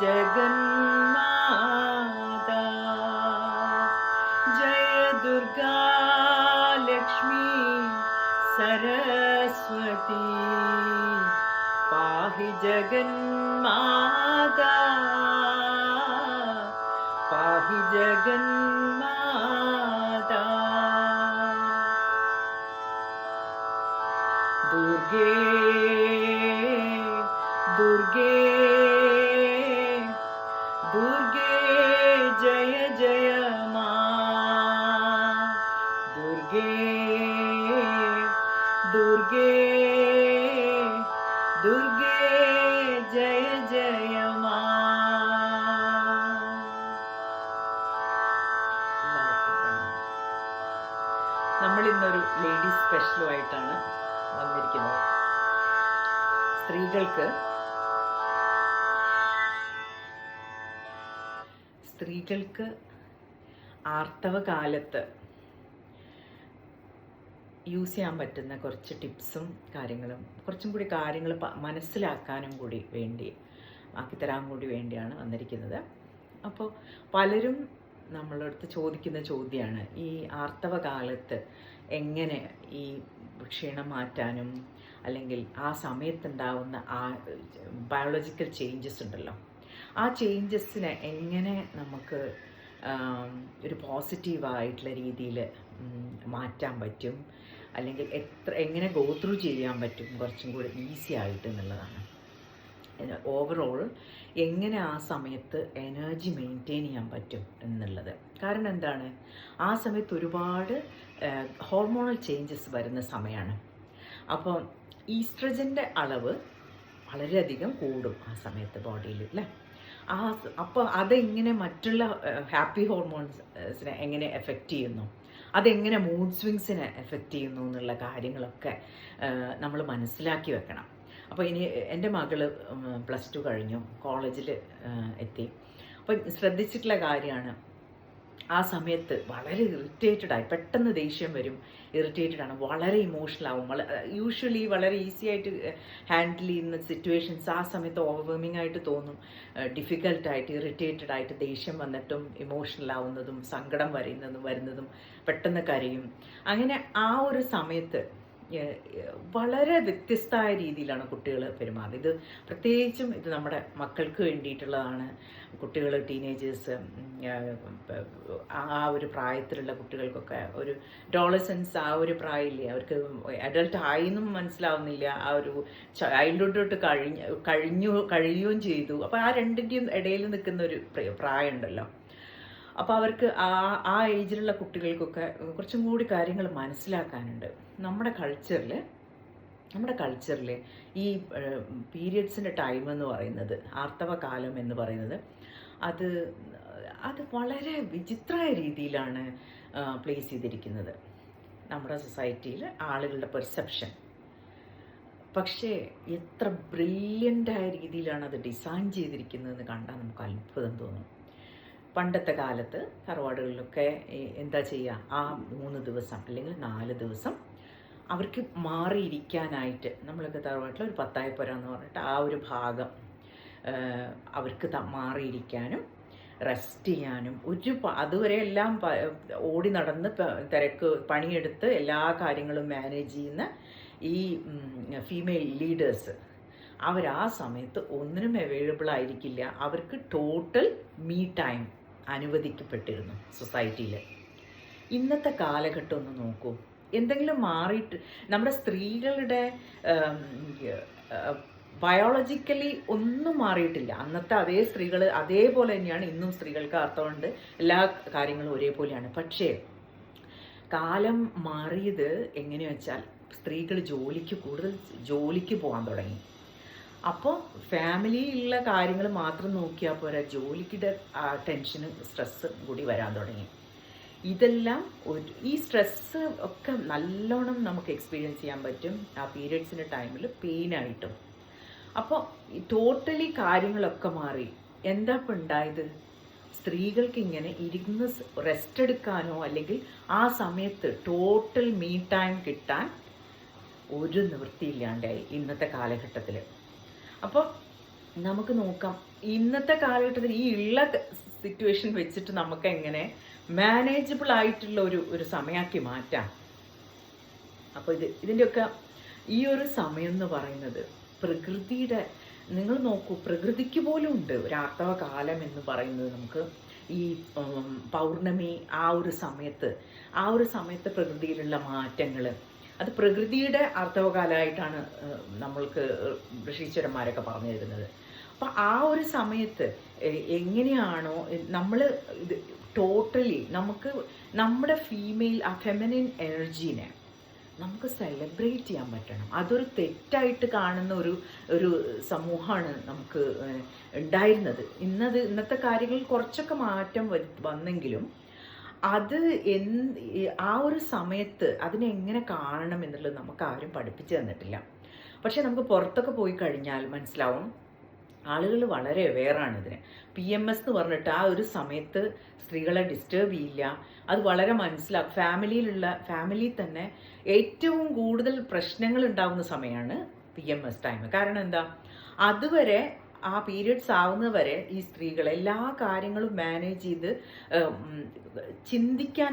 जगन्माता जय दुर्गा लक्ष्मी सरस्वती पाहि जगन्माता पाहि जगन्माता दुर्गे दुर्गे दुर्गे जय जय मां दुर्गे दुर्गे दुर्गे जय जय നമ്മൾ ഇന്നൊരു ലേഡീസ് സ്പെഷ്യലുമായിട്ടാണ് വന്നിരിക്കുന്നത്. സ്ത്രീകൾക്ക് ആർത്തവകാലത്ത് യൂസ് ചെയ്യാൻ പറ്റുന്ന കുറച്ച് ടിപ്സും കാര്യങ്ങളും കുറച്ചും കൂടി കാര്യങ്ങൾ മനസ്സിലാക്കാനും കൂടി ആക്കിത്തരാൻ കൂടി വേണ്ടിയാണ് വന്നിരിക്കുന്നത്. അപ്പോൾ പലരും നമ്മളടുത്ത് ചോദിക്കുന്ന ചോദ്യമാണ് ഈ ആർത്തവകാലത്ത് എങ്ങനെ ഈ ക്ഷീണം മാറ്റാനും അല്ലെങ്കിൽ ആ സമയത്തുണ്ടാവുന്ന ആ ബയോളജിക്കൽ ചേഞ്ചസ് ഉണ്ടല്ലോ, ആ ചേഞ്ചസിനെ എങ്ങനെ നമുക്ക് ഒരു പോസിറ്റീവായിട്ടുള്ള രീതിയിൽ മാറ്റാൻ പറ്റും, അല്ലെങ്കിൽ എങ്ങനെ ഗോ ത്രൂ ചെയ്യാൻ പറ്റും കുറച്ചും കൂടി ഈസി ആയിട്ട് എന്നുള്ളതാണ്. ഓവറോൾ എങ്ങനെ ആ സമയത്ത് എനർജി മെയിൻറ്റെയിൻ ചെയ്യാൻ പറ്റും എന്നുള്ളത്. കാരണം എന്താണ്, ആ സമയത്ത് ഒരുപാട് ഹോർമോണൽ ചേഞ്ചസ് വരുന്ന സമയമാണ്. അപ്പോൾ ഈസ്ട്രജൻ്റെ അളവ് വളരെയധികം കൂടും ആ സമയത്ത് ബോഡിയിൽ അല്ലേ. അപ്പോൾ അതെങ്ങനെ മറ്റുള്ള ഹാപ്പി ഹോർമോൺസിനെ എങ്ങനെ എഫക്റ്റ് ചെയ്യുന്നു, അതെങ്ങനെ മൂഡ് സ്വിങ്സിനെ എഫക്റ്റ് ചെയ്യുന്നു എന്നുള്ള കാര്യങ്ങളൊക്കെ നമ്മൾ മനസ്സിലാക്കി വെക്കണം. അപ്പോൾ ഇനി എൻ്റെ മകൾ +2 കഴിഞ്ഞു, കോളേജിൽ എത്തി. അപ്പോൾ ശ്രദ്ധിച്ചിട്ടുള്ള കാര്യമാണ്, ആ സമയത്ത് വളരെ ഇറിറ്റേറ്റഡായി, പെട്ടെന്ന് ദേഷ്യം വരും, ഇറിറ്റേറ്റഡാണ്, വളരെ ഇമോഷണലാവും. യൂഷ്വലി വളരെ ഈസി ആയിട്ട് ഹാൻഡിൽ ചെയ്യുന്ന സിറ്റുവേഷൻസ് ആ സമയത്ത് ഓവർവെമിംഗ് ആയിട്ട് തോന്നും, ഡിഫിക്കൽട്ടായിട്ട്, ഇറിറ്റേറ്റഡ് ആയിട്ട്, ദേഷ്യം വന്നിട്ടും ഇമോഷണലാവുന്നതും സങ്കടം വരുന്നതും പെട്ടെന്ന് കരയും. അങ്ങനെ ആ ഒരു സമയത്ത് വളരെ വ്യത്യസ്തമായ രീതിയിലാണ് കുട്ടികൾ പെരുമാറുന്നത്. ഇത് പ്രത്യേകിച്ചും ഇത് നമ്മുടെ മക്കൾക്ക് വേണ്ടിയിട്ടുള്ളതാണ്. കുട്ടികൾ, ടീനേജേഴ്സ്, ആ ഒരു പ്രായത്തിലുള്ള കുട്ടികൾക്കൊക്കെ ഒരു അഡോളസൻസ്, ആ ഒരു പ്രായമില്ലേ, അവർക്ക് അഡൾട്ട് ആയിന്നും മനസ്സിലാവുന്നില്ല, ആ ഒരു ചൈൽഡ്ഹുഡ് കഴിയുകയും ചെയ്തു. അപ്പോൾ ആ രണ്ടിൻ്റെയും ഇടയിൽ നിൽക്കുന്ന ഒരു പ്രായമുണ്ടല്ലോ. അപ്പോൾ അവർക്ക് ആ ഏജിലുള്ള കുട്ടികൾക്കൊക്കെ കുറച്ചും കൂടി കാര്യങ്ങൾ മനസ്സിലാക്കാനുണ്ട്. നമ്മുടെ കൾച്ചറിൽ ഈ പീരിയഡ്സിൻ്റെ ടൈം എന്ന് പറയുന്നത്, ആർത്തവകാലം എന്ന് പറയുന്നത്, അത് വളരെ വിചിത്രമായ രീതിയിലാണ് പ്ലേസ് ചെയ്തിരിക്കുന്നത് നമ്മുടെ സൊസൈറ്റിയിൽ, ആളുകളുടെ പെർസെപ്ഷൻ. പക്ഷേ എത്ര ബ്രില്യൻ്റായ രീതിയിലാണ് അത് ഡിസൈൻ ചെയ്തിരിക്കുന്നതെന്ന് കണ്ടാൽ നമുക്ക് അത്ഭുതം തോന്നും. പണ്ടത്തെ കാലത്ത് തറവാടുകളിലൊക്കെ എന്താ ചെയ്യുക, ആ 3 ദിവസം അല്ലെങ്കിൽ 4 ദിവസം അവർക്ക് മാറിയിരിക്കാനായിട്ട്, നമ്മളൊക്കെ തറവാട്ടിൽ ഒരു പത്തായപ്പുര എന്ന് പറഞ്ഞിട്ട് ആ ഒരു ഭാഗം അവർക്ക് മാറിയിരിക്കാനും റെസ്റ്റ് ചെയ്യാനും അതുവരെ എല്ലാം ഓടി നടന്ന് തിരക്ക് പണിയെടുത്ത് എല്ലാ കാര്യങ്ങളും മാനേജ് ചെയ്യുന്ന ഈ ഫീമെയിൽ ലീഡേഴ്സ്, ആ സമയത്ത് ഒന്നിനും അവൈലബിൾ ആയിരിക്കില്ല. അവർക്ക് ടോട്ടൽ മീ ടൈം അനുവദിക്കപ്പെട്ടിരുന്നു സൊസൈറ്റിയിൽ. ഇന്നത്തെ കാലഘട്ടം ഒന്ന് നോക്കൂ, എന്തെങ്കിലും മാറിയിട്ട് നമ്മുടെ സ്ത്രീകളുടെ ബയോളജിക്കലി ഒന്നും മാറിയിട്ടില്ല. അന്നത്തെ അതേ സ്ത്രീകൾ അതേപോലെ തന്നെയാണ് ഇന്നും. സ്ത്രീകൾക്ക് അർത്ഥമുണ്ട്, എല്ലാ കാര്യങ്ങളും ഒരേപോലെയാണ്. പക്ഷേ കാലം മാറിയത് എങ്ങനെയാ വെച്ചാൽ, സ്ത്രീകൾ കൂടുതൽ ജോലിക്ക് പോകാൻ തുടങ്ങി. അപ്പോൾ ഫാമിലിയിലുള്ള കാര്യങ്ങൾ മാത്രം നോക്കിയാൽ പോരാ, ജോലിക്കിടെ ടെൻഷനും സ്ട്രെസ്സും കൂടി വരാൻ തുടങ്ങി. ഇതെല്ലാം ഈ സ്ട്രെസ്സ് ഒക്കെ നല്ലോണം നമുക്ക് എക്സ്പീരിയൻസ് ചെയ്യാൻ പറ്റും ആ പീരിയഡ്സിൻ്റെ ടൈമിൽ, പെയിനായിട്ടും. അപ്പോൾ ടോട്ടലി കാര്യങ്ങളൊക്കെ മാറി. എന്താ ഇപ്പം ഉണ്ടായത്, സ്ത്രീകൾക്ക് ഇങ്ങനെ ഇരുന്ന് റെസ്റ്റ് എടുക്കാനോ അല്ലെങ്കിൽ ആ സമയത്ത് ടോട്ടൽ മീ ടൈം കിട്ടാൻ ഒരു നിവൃത്തിയില്ലാണ്ടായി ഇന്നത്തെ കാലഘട്ടത്തിൽ. അപ്പോൾ നമുക്ക് നോക്കാം ഇന്നത്തെ കാലഘട്ടത്തിൽ ഈ ഉള്ള സിറ്റുവേഷൻ വെച്ചിട്ട് നമുക്ക് എങ്ങനെ മാനേജബിൾ ആയിട്ടുള്ള ഒരു സമയമാക്കി മാറ്റാം. അപ്പോൾ ഇതിൻ്റെയൊക്കെ ഈ ഒരു സമയം എന്ന് പറയുന്നത് പ്രകൃതിയുടെ, നിങ്ങൾ നോക്കൂ, പ്രകൃതിക്ക് പോലും ഉണ്ട് ഒരു ആർത്തവ കാലം എന്ന് പറയുന്നത്. നമുക്ക് ഈ പൗർണമി ആ ഒരു സമയത്ത് പ്രകൃതിയിലുള്ള മാറ്റങ്ങൾ, അത് പ്രകൃതിയുടെ ആർത്തവകാലമായിട്ടാണ് നമ്മൾക്ക് ഋഷീശ്വരന്മാരൊക്കെ പറഞ്ഞു തരുന്നത്. അപ്പം ആ ഒരു സമയത്ത് എങ്ങനെയാണോ നമ്മൾ ഇത് ടോട്ടലി നമുക്ക് നമ്മുടെ ആ ഫെമിനിൻ എനർജീനെ നമുക്ക് സെലിബ്രേറ്റ് ചെയ്യാൻ പറ്റണം. അതൊരു തെറ്റായിട്ട് കാണുന്ന ഒരു സമൂഹമാണ് നമുക്ക് ഉണ്ടായിരുന്നത്. ഇന്നത്തെ കാര്യങ്ങളിൽ കുറച്ചൊക്കെ മാറ്റം വന്നെങ്കിലും അത് ആ ഒരു സമയത്ത് അതിനെങ്ങനെ കാണണം എന്നുള്ളത് നമുക്ക് ആരും പഠിപ്പിച്ചു തന്നിട്ടില്ല. പക്ഷെ നമുക്ക് പുറത്തൊക്കെ പോയി കഴിഞ്ഞാൽ മനസ്സിലാവും, ആളുകൾ വളരെ അവെയറാണ് ഇതിന്. PMS എന്ന് പറഞ്ഞിട്ട് ആ ഒരു സമയത്ത് സ്ത്രീകളെ ഡിസ്റ്റർബ് ചെയ്യില്ല. അത് വളരെ മനസ്സിലാക്കും. ഫാമിലിയിൽ തന്നെ ഏറ്റവും കൂടുതൽ പ്രശ്നങ്ങൾ ഉണ്ടാകുന്ന സമയമാണ് PMS ടൈം. കാരണം എന്താ, അതുവരെ ആ പീരിയഡ്സ് ആവുന്നവരെ ഈ സ്ത്രീകൾ എല്ലാ കാര്യങ്ങളും മാനേജ് ചെയ്ത് ചിന്തിക്കാൻ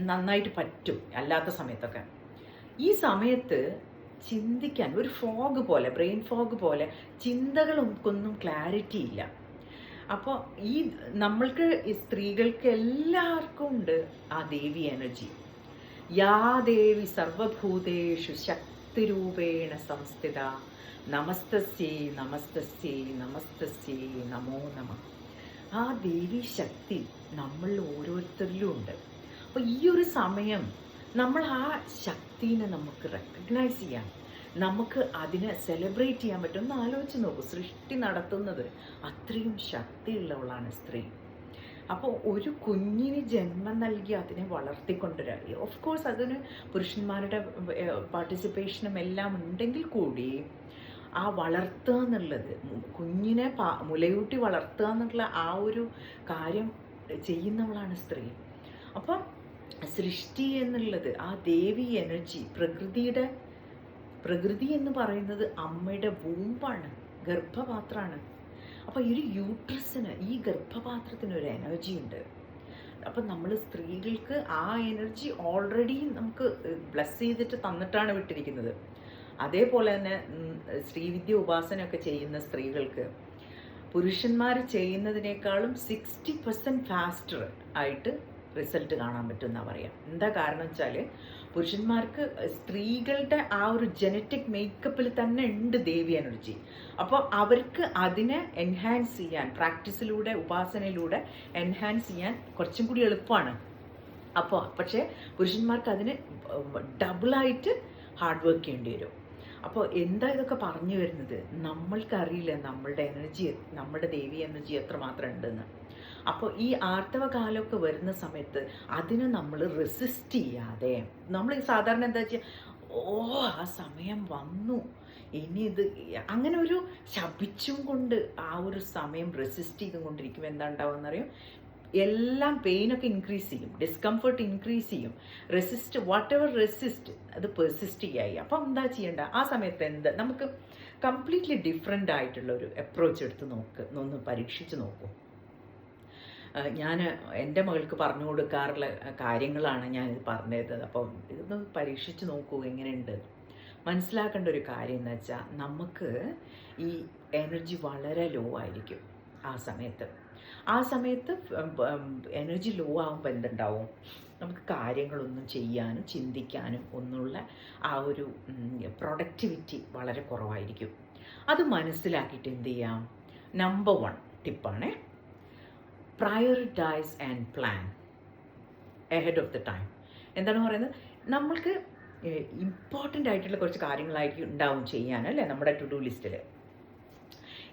നന്നായിട്ട് പറ്റും. അല്ലാത്ത സമയത്തൊക്കെ ഈ സമയത്ത് ചിന്തിക്കാൻ ഒരു ഫോഗ് പോലെ, ബ്രെയിൻ ഫോഗ് പോലെ, ചിന്തകളൊന്നും ക്ലാരിറ്റി ഇല്ല. അപ്പോൾ ഈ നമ്മൾക്ക് ഈ സ്ത്രീകൾക്ക് എല്ലാവർക്കും ഉണ്ട് ആ ദേവി എനർജി. യാ ദേവി സർവഭൂതേഷു ശക്തിരൂപേണ സംസ്ഥിത നമസ്തസ്യൈ നമസ്തസ്യൈ നമസ്തസ്യൈ നമോ നമഃ. ആ ദേവി ശക്തി നമ്മൾ ഓരോരുത്തരിലും ഉണ്ട്. അപ്പോൾ ഈ ഒരു സമയം നമ്മൾ ആ ശക്തിനെ നമുക്ക് റെക്കഗ്നൈസ് ചെയ്യാം, നമുക്ക് അതിനെ സെലിബ്രേറ്റ് ചെയ്യാൻ പറ്റും. ഒന്ന് ആലോചിച്ച് നോക്കൂ, സൃഷ്ടി നടത്തുന്നത് അത്രയും ശക്തിയുള്ളവളാണ് സ്ത്രീ. അപ്പോൾ ഒരു കുഞ്ഞിന് ജന്മം നൽകി അതിനെ വളർത്തിക്കൊണ്ടുവരാൻ, ഓഫ് കോഴ്സ് അതിന് പുരുഷന്മാരുടെ പാർട്ടിസിപ്പേഷനും എല്ലാം ഉണ്ടെങ്കിൽ കൂടി ആ വളർത്തുക എന്നുള്ളത്, കുഞ്ഞിനെ മുലയൂട്ടി വളർത്തുക എന്നുള്ള ആ ഒരു കാര്യം ചെയ്യുന്നവളാണ് സ്ത്രീ. അപ്പം സൃഷ്ടി എന്നുള്ളത് ആ ദേവി എനർജി, പ്രകൃതി എന്ന് പറയുന്നത് അമ്മയുടെ വൂമ്പാണ്, ഗർഭപാത്രമാണ്. അപ്പോൾ ഈ ഒരു യൂട്രസിന്, ഈ ഗർഭപാത്രത്തിന് ഒരു എനർജി ഉണ്ട്. അപ്പം നമ്മൾ സ്ത്രീകൾക്ക് ആ എനർജി ഓൾറെഡി നമുക്ക് ബ്ലസ് ചെയ്തിട്ട് തന്നിട്ടാണ് വിട്ടിരിക്കുന്നത്. അതേപോലെ തന്നെ ശ്രീവിദ്യ ഉപാസനയൊക്കെ ചെയ്യുന്ന സ്ത്രീകൾക്ക് പുരുഷന്മാർ ചെയ്യുന്നതിനേക്കാളും 60% ഫാസ്റ്റർ ആയിട്ട് റിസൾട്ട് കാണാൻ പറ്റുമെന്നാണ് പറയാം. എന്താ കാരണം വെച്ചാൽ പുരുഷന്മാർക്ക് സ്ത്രീകളുടെ ആ ഒരു ജനറ്റിക് മേക്കപ്പിൽ തന്നെ ഉണ്ട് ദേവി എനർജി. അപ്പോൾ അവർക്ക് അതിനെ എൻഹാൻസ് ചെയ്യാൻ, പ്രാക്ടീസിലൂടെ, ഉപാസനയിലൂടെ എൻഹാൻസ് ചെയ്യാൻ കുറച്ചും കൂടി എളുപ്പമാണ്. അപ്പോൾ പക്ഷേ പുരുഷന്മാർക്ക് അതിന് ഡബിളായിട്ട് ഹാർഡ് വർക്ക് ചെയ്യേണ്ടി വരും. അപ്പോൾ എന്താ ഇതൊക്കെ പറഞ്ഞു വരുന്നത്, നമ്മൾക്കറിയില്ല നമ്മുടെ ദേവി എനർജി എത്രമാത്രം ഉണ്ടെന്ന്. അപ്പോൾ ഈ ആർത്തവകാലമൊക്കെ വരുന്ന സമയത്ത് അതിനെ നമ്മൾ റെസിസ്റ്റ് ചെയ്യാതെ, നമ്മൾ സാധാരണ എന്താ വെച്ചാൽ ആ സമയം വന്നു, ഇനി ഇത് അങ്ങനെ ഒരു ശപിച്ചും കൊണ്ട് ആ ഒരു സമയം റെസിസ്റ്റ് ചെയ്തും കൊണ്ടിരിക്കും. എന്താ ഉണ്ടാവുമെന്നറിയും, എല്ലാം പെയിനൊക്കെ ഇൻക്രീസ് ചെയ്യും, ഡിസ്കംഫർട്ട് ഇൻക്രീസ് ചെയ്യും. വാട്ട് എവർ റെസിസ്റ്റ് അത് പെർസിസ്റ്റ് ചെയ്യായി. അപ്പം എന്താ ചെയ്യേണ്ട ആ സമയത്ത് നമുക്ക് കംപ്ലീറ്റ്ലി ഡിഫറെൻ്റ് ആയിട്ടുള്ള ഒരു അപ്രോച്ച് എടുത്ത് ഒന്ന് പരീക്ഷിച്ച് നോക്കൂ. ഞാൻ എൻ്റെ മകൾക്ക് പറഞ്ഞു കൊടുക്കാറുള്ള കാര്യങ്ങളാണ് ഞാനിത് പറഞ്ഞത്. അപ്പം ഇതൊന്ന് പരീക്ഷിച്ച് നോക്കൂ എങ്ങനെയുണ്ട്. മനസ്സിലാക്കേണ്ട ഒരു കാര്യം എന്ന് വെച്ചാൽ, നമുക്ക് ഈ എനർജി വളരെ ലോ ആയിരിക്കും ആ സമയത്ത് എനർജി ലോ ആകുമ്പോൾ എന്തുണ്ടാവും, നമുക്ക് കാര്യങ്ങളൊന്നും ചെയ്യാനും ചിന്തിക്കാനും ഒന്നുള്ള ആ ഒരു പ്രൊഡക്ടിവിറ്റി വളരെ കുറവായിരിക്കും. അത് മനസ്സിലാക്കിയിട്ട് എന്ത് ചെയ്യാം, നമ്പർ 1 ടിപ്പാണ്, prioritize and plan ahead of the time. എന്താണ് പറയുന്നത്, നമ്മൾക്ക് ഇമ്പോർട്ടൻ്റ് ആയിട്ടുള്ള കുറച്ച് കാര്യങ്ങളായിരിക്കും ഉണ്ടാവും ചെയ്യാൻ, അല്ലേ, നമ്മുടെ ടു ഡു ലിസ്റ്റിൽ.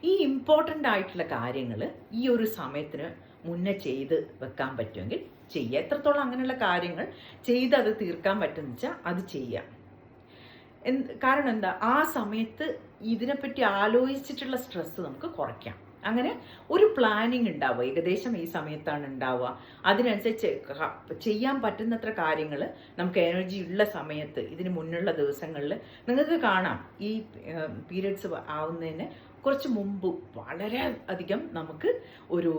ഈ ഇമ്പോർട്ടൻ്റ് ആയിട്ടുള്ള കാര്യങ്ങൾ ഈ ഒരു സമയത്തിന് മുന്നേ ചെയ്ത് വെക്കാൻ പറ്റുമെങ്കിൽ ചെയ്യുക. എത്രത്തോളം അങ്ങനെയുള്ള കാര്യങ്ങൾ ചെയ്ത് അത് തീർക്കാൻ പറ്റുമെന്ന് വെച്ചാൽ അത് ചെയ്യാം. കാരണം എന്താ, ആ സമയത്ത് ഇതിനെപ്പറ്റി ആലോചിച്ചിട്ടുള്ള സ്ട്രെസ്സ് നമുക്ക് കുറയ്ക്കാം. അങ്ങനെ ഒരു പ്ലാനിങ് ഉണ്ടാവുക, ഏകദേശം ഈ സമയത്താണ് ഉണ്ടാവുക. അതിനനുസരിച്ച് ചെയ്യാൻ പറ്റുന്നത്ര കാര്യങ്ങൾ നമുക്ക് എനർജി ഉള്ള സമയത്ത്, ഇതിന് മുന്നുള്ള ദിവസങ്ങളിൽ നിങ്ങൾക്ക് കാണാം. ഈ പീരിയഡ്സ് ആവുന്നതിന് കുറച്ച് മുമ്പ് വളരെ അധികം നമുക്ക് ഒരു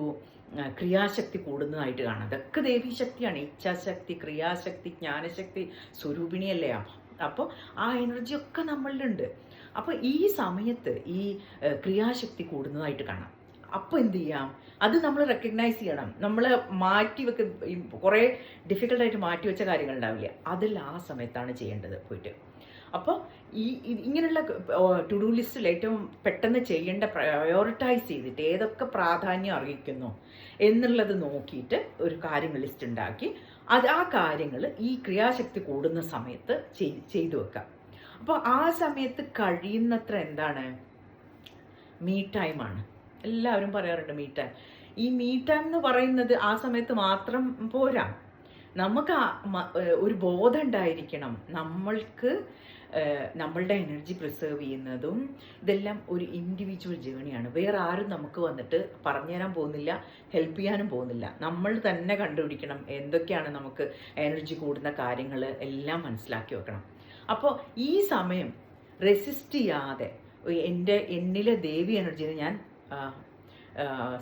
ക്രിയാശക്തി കൂടുന്നതായിട്ട് കാണാം. അതൊക്കെ ദേവീശക്തിയാണ്. ഇച്ഛാശക്തി, ക്രിയാശക്തി, ജ്ഞാനശക്തി സ്വരൂപിണിയല്ലേ. അപ്പോൾ ആ എനർജിയൊക്കെ നമ്മളിലുണ്ട്. അപ്പോൾ ഈ സമയത്ത് ഈ ക്രിയാശക്തി കൂടുന്നതായിട്ട് കാണാം. അപ്പോൾ എന്ത് ചെയ്യാം? അത് നമ്മൾ റെക്കഗ്നൈസ് ചെയ്യണം. നമ്മൾ കുറേ ഡിഫിക്കൽട്ടായിട്ട് മാറ്റി വെച്ച കാര്യങ്ങൾ ഉണ്ടാവില്ല, അതിൽ ആ സമയത്താണ് ചെയ്യേണ്ടത് പോയിട്ട്. അപ്പോൾ ഇങ്ങനെയുള്ള ടു ഡു ലിസ്റ്റിൽ ഏറ്റവും പെട്ടെന്ന് ചെയ്യേണ്ട, പ്രയോറിറ്റൈസ് ചെയ്തിട്ട് ഏതൊക്കെ പ്രാധാന്യം അർഹിക്കുന്നു എന്നുള്ളത് നോക്കിയിട്ട് ഒരു കാര്യങ്ങൾ ലിസ്റ്റ് ഉണ്ടാക്കി ആ കാര്യങ്ങൾ ഈ ക്രിയാശക്തി കൂടുന്ന സമയത്ത് ചെയ്തു വെക്കാം. അപ്പോൾ ആ സമയത്ത് കഴിയുന്നത്ര എന്താണ്, മീ ടൈമാണ്. എല്ലാവരും പറയാറുണ്ട് മീ ടൈം. ഈ മീ ടൈം എന്ന് പറയുന്നത് ആ സമയത്ത് മാത്രം പോരാ. നമുക്ക് ഒരു ബോധം ഉണ്ടായിരിക്കണം, നമ്മൾക്ക് നമ്മളുടെ എനർജി പ്രിസർവ് ചെയ്യുന്നതും ഇതെല്ലാം ഒരു ഇൻഡിവിജ്വൽ ജേണിയാണ്. വേറെ ആരും നമുക്ക് വന്നിട്ട് പറഞ്ഞുതരാൻ പോകുന്നില്ല, ഹെൽപ്പ് ചെയ്യാനും പോകുന്നില്ല. നമ്മൾ തന്നെ കണ്ടുപിടിക്കണം എന്തൊക്കെയാണ് നമുക്ക് എനർജി കൂടുന്ന കാര്യങ്ങൾ എല്ലാം മനസ്സിലാക്കി വെക്കണം. അപ്പോൾ ഈ സമയം റെസിസ്റ്റ് ചെയ്യാതെ എന്നിലെ ദേവി എനർജിനെ ഞാൻ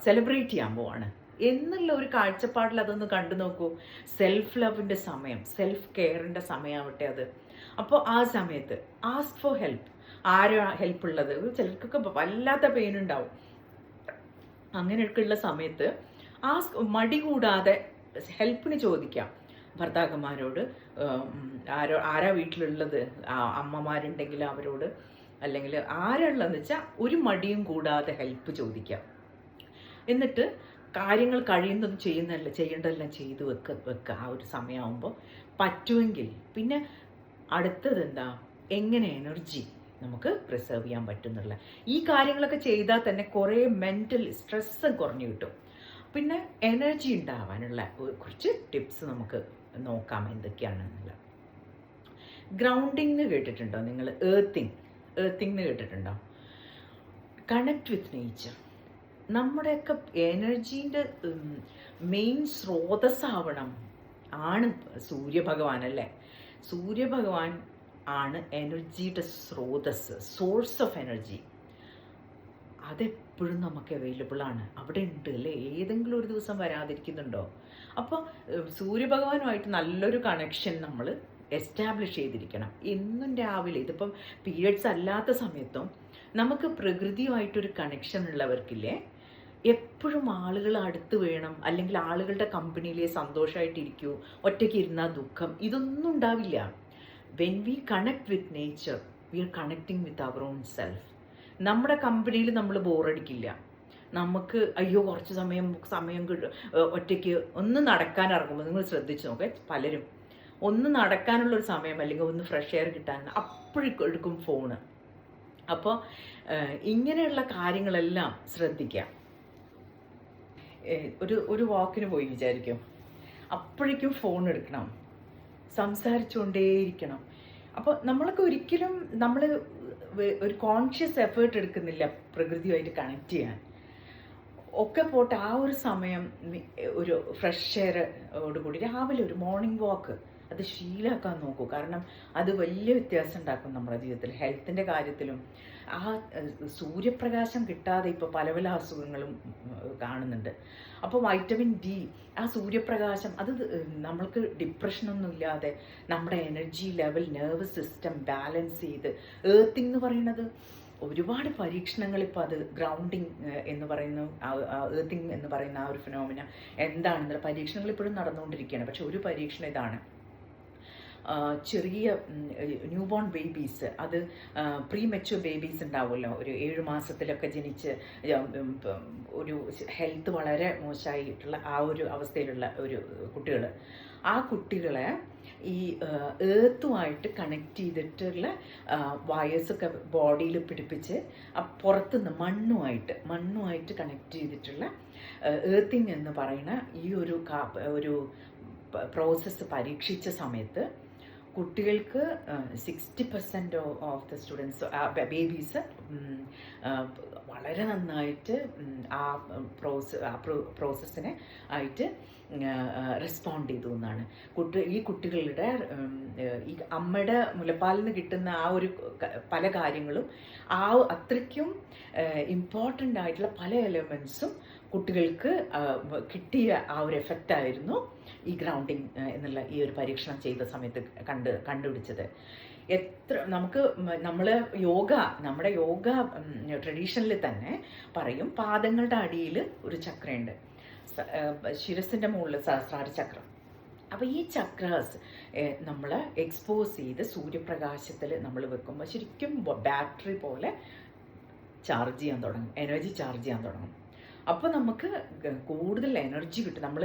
സെലിബ്രേറ്റ് ചെയ്യാൻ പോവാണ് എന്നുള്ള ഒരു കാഴ്ചപ്പാടിൽ അതൊന്ന് കണ്ടു നോക്കൂ. സെൽഫ് ലവിൻ്റെ സമയം, സെൽഫ് കെയറിൻ്റെ സമയമാവട്ടെ അത്. അപ്പോൾ ആ സമയത്ത് ആസ്ക് ഫോർ ഹെൽപ്പ്. ആരാ ഹെൽപ്പ് ഉള്ളത്? ചിലർക്കൊക്കെ വല്ലാത്ത പെയിൻ ഉണ്ടാവും. അങ്ങനെയൊക്കെയുള്ള സമയത്ത് മടി കൂടാതെ ഹെൽപ്പിന് ചോദിക്കാം. ഭർത്താക്കന്മാരോട്, ആരാ വീട്ടിലുള്ളത്, അമ്മമാരുണ്ടെങ്കിൽ അവരോട്, അല്ലെങ്കിൽ ആരുള്ളതെന്ന് വെച്ചാൽ ഒരു മടിയും കൂടാതെ ഹെൽപ്പ് ചോദിക്കാം. എന്നിട്ട് കാര്യങ്ങൾ കഴിയുന്നതും ചെയ്യേണ്ടതെല്ലാം ചെയ്ത് വെക്കുക ആ ഒരു സമയമാകുമ്പോൾ പറ്റുമെങ്കിൽ. പിന്നെ അടുത്തത് എന്താ, എങ്ങനെ എനർജി നമുക്ക് പ്രിസർവ് ചെയ്യാൻ പറ്റുന്നുള്ള ഈ കാര്യങ്ങളൊക്കെ ചെയ്താൽ തന്നെ കുറേ മെൻ്റൽ സ്ട്രെസ് കുറഞ്ഞു കിട്ടും. പിന്നെ എനർജി ഉണ്ടാവാനുള്ള കുറച്ച് ടിപ്സ് നമുക്ക് നോക്കാം എന്തൊക്കെയാണെന്നുള്ള. ഗ്രൗണ്ടിങ് കേട്ടിട്ടുണ്ടോ നിങ്ങൾ? ഏർത്തിങ് എന്ന് കേട്ടിട്ടുണ്ടോ? Connect with nature. നമ്മുടെയൊക്കെ എനർജീൻ്റെ മെയിൻ സ്രോതസ്സാവണം ആണ് സൂര്യഭഗവാൻ അല്ലേ. സൂര്യഭഗവാൻ ആണ് എനർജിയുടെ സ്രോതസ്, സോഴ്സ് ഓഫ് എനർജി. അതെപ്പോഴും നമുക്ക് അവൈലബിൾ ആണ്, അവിടെ ഉണ്ട് അല്ലേ. ഏതെങ്കിലും ഒരു ദിവസം വരാതിരിക്കുന്നുണ്ടോ? അപ്പോൾ സൂര്യഭഗവാനുമായിട്ട് നല്ലൊരു കണക്ഷൻ നമ്മൾ എസ്റ്റാബ്ലിഷ് ചെയ്തിരിക്കണം. എന്നും രാവിലെ, ഇതിപ്പം പീരിയഡ്സ് അല്ലാത്ത സമയത്തും നമുക്ക് പ്രകൃതിയുമായിട്ടൊരു കണക്ഷൻ ഉള്ളവർക്കില്ലേ, എപ്പോഴും ആളുകൾ അടുത്ത് വേണം, അല്ലെങ്കിൽ ആളുകളുടെ കമ്പനിയിലെ സന്തോഷമായിട്ടിരിക്കൂ, ഒറ്റയ്ക്ക് ഇരുന്നാൽ ദുഃഖം, ഇതൊന്നും ഉണ്ടാവില്ല. When we connect with nature, we are connecting with our own self. നമ്മുടെ കമ്പനിയിൽ നമ്മൾ ബോറടിക്കില്ല. നമുക്ക് അയ്യോ കുറച്ച് സമയം ഒറ്റയ്ക്ക് ഒന്ന് നടക്കാൻ ഇറങ്ങുമ്പോൾ നിങ്ങൾ ശ്രദ്ധിച്ച് നോക്കേ, പലരും ഒന്ന് നടക്കാനുള്ളൊരു സമയം അല്ലെങ്കിൽ ഒന്ന് ഫ്രഷ് എയർ കിട്ടാൻ അപ്പോഴെടുക്കും ഫോണ്. അപ്പോൾ ഇങ്ങനെയുള്ള കാര്യങ്ങളെല്ലാം ശ്രദ്ധിക്കാം. ഒരു വാക്കിന് പോയി വിചാരിക്കും, അപ്പോഴേക്കും ഫോൺ എടുക്കണം, സംസാരിച്ചുകൊണ്ടേയിരിക്കണം. അപ്പോൾ നമ്മളൊക്കെ ഒരിക്കലും ഒരു കോൺഷ്യസ് എഫേർട്ട് എടുക്കുന്നില്ല പ്രകൃതിയുമായിട്ട് കണക്ട് ചെയ്യാൻ. ഒക്കെ പോട്ടെ, ആ ഒരു സമയം ഒരു ഫ്രഷ് എയറോടുകൂടി രാവിലെ ഒരു മോർണിംഗ് വാക്ക് അത് ശീലമാക്കാൻ നോക്കൂ. കാരണം അത് വലിയ വ്യത്യാസം ഉണ്ടാക്കും നമ്മുടെ ജീവിതത്തിൽ, ഹെൽത്തിൻ്റെ കാര്യത്തിലും. ആ സൂര്യപ്രകാശം കിട്ടാതെ ഇപ്പോൾ പല പല അസുഖങ്ങളും കാണുന്നുണ്ട്. അപ്പോൾ വൈറ്റമിൻ ഡി, ആ സൂര്യപ്രകാശം, അത് നമ്മൾക്ക് ഡിപ്രഷനൊന്നും ഇല്ലാതെ നമ്മുടെ energy level, nervous system balance ചെയ്ത്. ഏർത്തിങ് എന്ന് പറയുന്നത് ഒരുപാട് പരീക്ഷണങ്ങൾ ഇപ്പോൾ അത് ഗ്രൗണ്ടിങ് എന്ന് പറയുന്ന ഏർത്തിങ് എന്ന് പറയുന്ന ആ ഒരു ഫിനോമിന എന്താണെന്നുള്ള പരീക്ഷണങ്ങൾ ഇപ്പോഴും നടന്നുകൊണ്ടിരിക്കുകയാണ്. പക്ഷെ ഒരു പരീക്ഷണം ഇതാണ്, ചെറിയ ന്യൂ ബോൺ ബേബീസ്, അത് പ്രീ മെച്യൂർ ബേബീസ് ഉണ്ടാവുമല്ലോ, ഒരു 7 മാസത്തിലൊക്കെ ജനിച്ച് ഒരു ഹെൽത്ത് വളരെ മോശമായിട്ടുള്ള ആ ഒരു അവസ്ഥയിലുള്ള ഒരു കുട്ടികൾ, ആ കുട്ടികളെ ഈ ഏർത്തുമായിട്ട് കണക്ട് ചെയ്തിട്ടുള്ള വയേഴ്സൊക്കെ ബോഡിയിൽ പിടിപ്പിച്ച് പുറത്തുനിന്ന് മണ്ണുമായിട്ട് കണക്ട് ചെയ്തിട്ടുള്ള ഏർത്തിങ് എന്ന് പറയുന്ന ഈ ഒരു പ്രോസസ്സ് പരീക്ഷിച്ച സമയത്ത് കുട്ടികൾക്ക് 60% ഓഫ് ദ സ്റ്റുഡൻസ്, ബേബീസ് വളരെ നന്നായിട്ട് ആ പ്രോസസ്സിനെ ആയിട്ട് റെസ്പോണ്ട് ചെയ്തു എന്നാണ്. ഈ കുട്ടികളുടെ ഈ അമ്മയുടെ മുലപ്പാലിൽ നിന്ന് കിട്ടുന്ന ആ ഒരു പല കാര്യങ്ങളും അത്രയ്ക്കും ഇമ്പോർട്ടൻ്റ് ആയിട്ടുള്ള പല എലമെൻസും കുട്ടികൾക്ക് കിട്ടിയ ആ ഒരു എഫക്റ്റായിരുന്നു ഈ ഗ്രൗണ്ടിങ് എന്നുള്ള ഈ ഒരു പരീക്ഷണം ചെയ്ത സമയത്ത് കണ്ടുപിടിച്ചത്. നമുക്ക് നമ്മുടെ യോഗ ട്രഡീഷനിൽ തന്നെ പറയും, പാദങ്ങളുടെ അടിയിൽ ഒരു ചക്രയുണ്ട്, ശിരസിൻ്റെ മുകളിൽ സഹസ്രാര ചക്രം. അപ്പോൾ ഈ ചക്രാസ് നമ്മൾ എക്സ്പോസ് ചെയ്ത് സൂര്യപ്രകാശത്തിൽ നമ്മൾ വെക്കുമ്പോൾ ശരിക്കും ബാറ്ററി പോലെ ചാർജ് ചെയ്യാൻ തുടങ്ങും, എനർജി ചാർജ് ചെയ്യാൻ തുടങ്ങും. അപ്പോൾ നമുക്ക് കൂടുതൽ എനർജി കിട്ടും. നമ്മൾ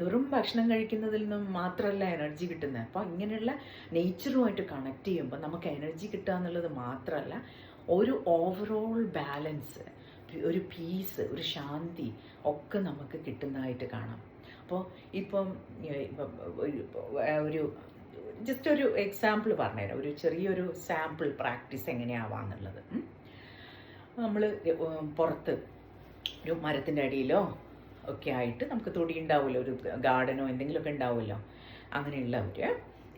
വെറും ഭക്ഷണം കഴിക്കുന്നതിൽ നിന്നും മാത്രമല്ല എനർജി കിട്ടുന്നത്. അപ്പോൾ ഇങ്ങനെയുള്ള നേച്ചറുമായിട്ട് കണക്ട് ചെയ്യുമ്പോൾ നമുക്ക് എനർജി കിട്ടുക എന്നുള്ളത് മാത്രമല്ല, ഒരു ഓവറോൾ ബാലൻസ്, ഒരു പീസ്, ഒരു ശാന്തി ഒക്കെ നമുക്ക് കിട്ടുന്നതായിട്ട് കാണാം. അപ്പോൾ ഇപ്പം ഒരു ജസ്റ്റ് ഒരു എക്സാമ്പിൾ പറഞ്ഞുതരാം, ഒരു ചെറിയൊരു സാമ്പിൾ പ്രാക്ടീസ് എങ്ങനെയാവാന്നുള്ളത്. നമ്മൾ പുറത്ത് ഒരു മരത്തിൻ്റെ അടിയിലോ ഒക്കെ ആയിട്ട്, നമുക്ക് തൊടി ഉണ്ടാവുമല്ലോ, ഒരു ഗാർഡനോ എന്തെങ്കിലുമൊക്കെ ഉണ്ടാവുമല്ലോ, അങ്ങനെയുള്ളവർ